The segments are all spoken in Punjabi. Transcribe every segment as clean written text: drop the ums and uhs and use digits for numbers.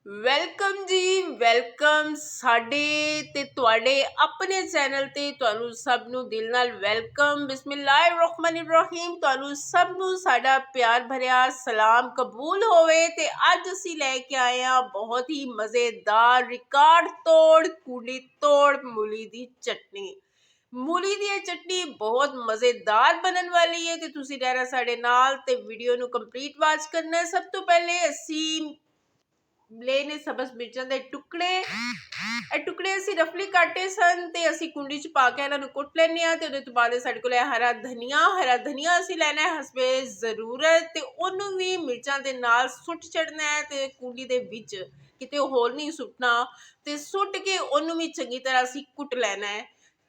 ਵੈਲਕਮ ਜੀ ਵੈਲਕਮ ਸਾਡੇ ਤੇ ਤੁਹਾਡੇ ਆਪਣੇ ਚੈਨਲ ਤੇ ਤੁਹਾਨੂੰ ਸਭ ਨੂੰ ਦਿਲ ਨਾਲ ਵੈਲਕਮ ਬਿਸਮਿਲ੍ਲਾਹਿਰਰਹਿਮਾਨਿਰਰਹੀਮ। ਤੁਹਾਨੂੰ ਸਭ ਨੂੰ ਸਾਡਾ ਪਿਆਰ ਭਰਿਆ ਸਲਾਮ ਕਬੂਲ ਹੋਵੇ। ਤੇ ਅੱਜ ਅਸੀਂ ਲੈ ਕੇ ਆਏ ਹਾਂ ਬਹੁਤ ਹੀ ਮਜ਼ੇਦਾਰ ਰਿਕਾਰਡ ਤੋੜ ਕੁੜੀ ਤੋੜ ਮੂਲੀ ਦੀ ਚਟਨੀ। ਮੂਲੀ ਦੀ ਇਹ ਚਟਨੀ ਬਹੁਤ ਮਜ਼ੇਦਾਰ ਬਣਨ ਵਾਲੀ ਹੈ ਤੇ ਤੁਸੀਂ ਰਹਿਣਾ ਸਾਡੇ ਨਾਲ ਤੇ ਵੀਡੀਓ ਨੂੰ ਕੰਪਲੀਟ ਵਾਚ ਕਰਨਾ। ਸਭ ਤੋਂ ਪਹਿਲੇ ਅਸੀਂ ਲੈਨੇ ਸਬਜ਼ ਮਿਰਚਾਂ ਦੇ ਟੁਕੜੇ। ਇਹ ਟੁਕੜੇ ਅਸੀਂ ਰਫਲੀ ਕਾਟੇ ਸਨ ਤੇ ਅਸੀਂ ਕੁੰਡੀ 'ਚ ਪਾ ਕੇ ਇਹਨਾਂ ਨੂੰ ਕੁੱਟ ਲੈਂਦੇ ਹਾਂ। ਤੇ ਉਹਦੇ ਤੋਂ ਬਾਅਦ ਸਾਡੇ ਕੋਲ ਹਰਾ ਧਨੀਆ ਅਸੀਂ ਲੈਣਾ ਹੈ ਹਸਬੇ ਜ਼ਰੂਰਤ। ਤੇ ਉਹਨੂੰ ਵੀ ਮਿਰਚਾਂ ਦੇ ਨਾਲ ਸੁੱਟ ਛੱਡਣਾ ਹੈ ਤੇ ਕੁੰਡੀ ਦੇ ਵਿੱਚ, ਕਿਤੇ ਉਹ ਹੋਰ ਨਹੀਂ ਸੁੱਟਣਾ। ਤੇ ਸੁੱਟ ਕੇ ਉਹਨੂੰ ਵੀ ਚੰਗੀ ਤਰ੍ਹਾਂ ਅਸੀਂ ਕੁੱਟ ਲੈਣਾ ਹੈ।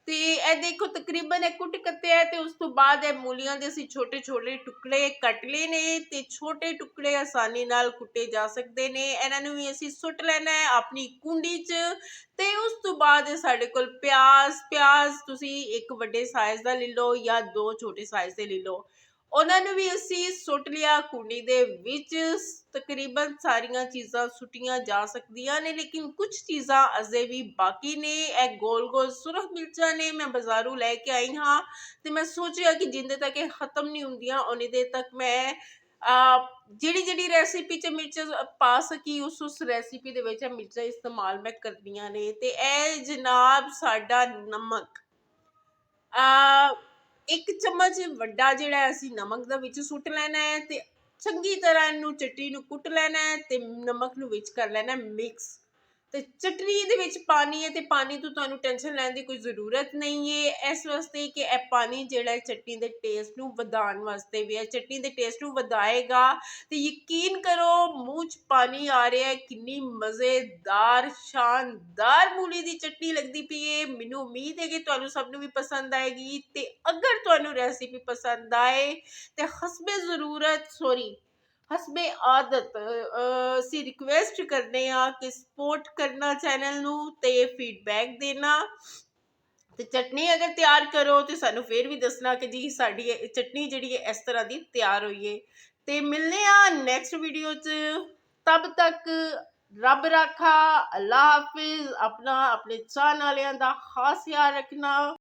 ਤੇ ਇਹ ਦੇਖੋ ਤਕਰੀਬਨ ਇਹ ਕੁੱਟ ਕੱਤਿਆ ਤੇ ਉਸ ਤੋਂ ਬਾਅਦ ਇਹ ਮੂਲੀਆਂ ਦੇ ਅਸੀਂ ਛੋਟੇ ਛੋਟੇ ਟੁਕੜੇ ਕੱਟ ਲਏ ਨੇ ਤੇ ਛੋਟੇ ਟੁਕੜੇ ਆਸਾਨੀ ਨਾਲ ਕੁੱਟੇ ਜਾ ਸਕਦੇ ਨੇ। ਇਹਨਾਂ ਨੂੰ ਵੀ ਅਸੀਂ ਸੁੱਟ ਲੈਣਾ ਹੈ ਆਪਣੀ ਕੁੰਡੀ 'ਚ। ਤੇ ਉਸ ਤੋਂ ਬਾਅਦ ਸਾਡੇ ਕੋਲ ਪਿਆਜ਼ ਤੁਸੀਂ ਇੱਕ ਵੱਡੇ ਸਾਈਜ਼ ਦਾ ਲੈ ਲਓ ਜਾਂ ਦੋ ਛੋਟੇ ਸਾਈਜ਼ ਦੇ ਲੈ ਲਓ। ਉਹਨਾਂ ਨੂੰ ਵੀ ਅਸੀਂ ਸੁੱਟ ਲਿਆ ਕੁੰਡੀ ਦੇ ਵਿੱਚ। ਤਕਰੀਬਨ ਸਾਰੀਆਂ ਚੀਜ਼ਾਂ ਸੁੱਟੀਆਂ ਜਾ ਸਕਦੀਆਂ ਨੇ ਲੇਕਿਨ ਕੁਝ ਚੀਜ਼ਾਂ ਅਜੇ ਵੀ ਬਾਕੀ ਨੇ। ਇਹ ਗੋਲ ਸੁਰਖ ਮਿਰਚਾਂ ਨੇ, ਮੈਂ ਬਾਜ਼ਾਰੋਂ ਲੈ ਕੇ ਆਈ ਹਾਂ ਤੇ ਮੈਂ ਸੋਚਿਆ ਕਿ ਜਿੰਦੇ ਤੱਕ ਇਹ ਖਤਮ ਨਹੀਂ ਹੁੰਦੀਆਂ ਉਨੀ ਦੇਰ ਤੱਕ ਮੈਂ ਜਿਹੜੀ ਰੈਸਿਪੀ 'ਚ ਮਿਰਚ ਪਾ ਸਕੀ ਉਸ ਰੈਸਿਪੀ ਦੇ ਵਿੱਚ ਮਿਰਚਾਂ ਇਸਤੇਮਾਲ ਮੈਂ ਕਰਦੀਆਂ ਨੇ। ਤੇ ਇਹ ਜਨਾਬ ਸਾਡਾ ਨਮਕ, ਇੱਕ ਚਮਚ ਵੱਡਾ ਜਿਹੜਾ ਅਸੀਂ ਨਮਕ ਦਾ ਵਿੱਚ ਸੁੱਟ ਲੈਣਾ ਹੈ ਤੇ ਚੰਗੀ ਤਰ੍ਹਾਂ ਇਹਨੂੰ ਚਟਨੀ ਨੂੰ ਕੁੱਟ ਲੈਣਾ ਹੈ ਤੇ ਨਮਕ ਨੂੰ ਵਿੱਚ ਕਰ ਲੈਣਾ ਮਿਕਸ। ਤੇ ਚਟਨੀ ਦੇ ਵਿੱਚ ਪਾਣੀ ਹੈ ਤੇ ਪਾਣੀ ਤੋਂ ਤੁਹਾਨੂੰ ਟੈਨਸ਼ਨ ਲੈਣ ਦੀ ਕੋਈ ਜ਼ਰੂਰਤ ਨਹੀਂ ਹੈ, ਇਸ ਵਾਸਤੇ ਕਿ ਇਹ ਪਾਣੀ ਜਿਹੜਾ ਚਟਨੀ ਦੇ ਟੇਸਟ ਨੂੰ ਵਧਾਉਣ ਵਾਸਤੇ ਵੀ ਹੈ, ਚਟਨੀ ਦੇ ਟੇਸਟ ਨੂੰ ਵਧਾਏਗਾ। ਤੇ ਯਕੀਨ ਕਰੋ ਮੂੰਹ 'ਚ ਪਾਣੀ ਆ ਰਿਹਾ ਹੈ, ਕਿੰਨੀ ਮਜ਼ੇਦਾਰ ਸ਼ਾਨਦਾਰ ਮੂਲੀ ਦੀ ਚਟਨੀ ਲੱਗਦੀ ਪਈ ਹੈ। ਮੈਨੂੰ ਉਮੀਦ ਹੈ ਕਿ ਤੁਹਾਨੂੰ ਸਭ ਨੂੰ ਵੀ ਪਸੰਦ ਆਏਗੀ। ਤੇ ਅਗਰ ਤੁਹਾਨੂੰ ਰੈਸਿਪੀ ਪਸੰਦ ਆਏ ਤੇ ਹਸਬੇ ਆਦਤ ਅਸੀਂ ਰਿਕੁਐਸਟ ਕਰਦੇ ਹਾਂ ਕਿ ਸਪੋਰਟ ਕਰਨਾ ਚੈਨਲ ਨੂੰ ਤੇ ਫੀਡਬੈਕ ਦੇਣਾ। ਤੇ ਚਟਨੀ ਅਗਰ ਤਿਆਰ ਕਰੋ ਤੇ ਸਾਨੂੰ ਫਿਰ ਵੀ ਦੱਸਣਾ ਕਿ ਜੀ ਸਾਡੀ ਚਟਨੀ ਜਿਹੜੀ ਹੈ ਇਸ ਤਰ੍ਹਾਂ ਦੀ ਤਿਆਰ ਹੋਈ ਹੈ। ਤੇ ਮਿਲਦੇ ਆ ਨੈਕਸਟ ਵੀਡੀਓ 'ਚ। ਤਬ ਤੱਕ ਰੱਬ ਰਾਖਾ, ਅੱਲਾ ਹਾਫਿਜ਼। ਆਪਣੇ ਚਾਹਣ ਵਾਲਿਆਂ ਦਾ ਖਾਸ ਖਿਆਲ ਰੱਖਣਾ।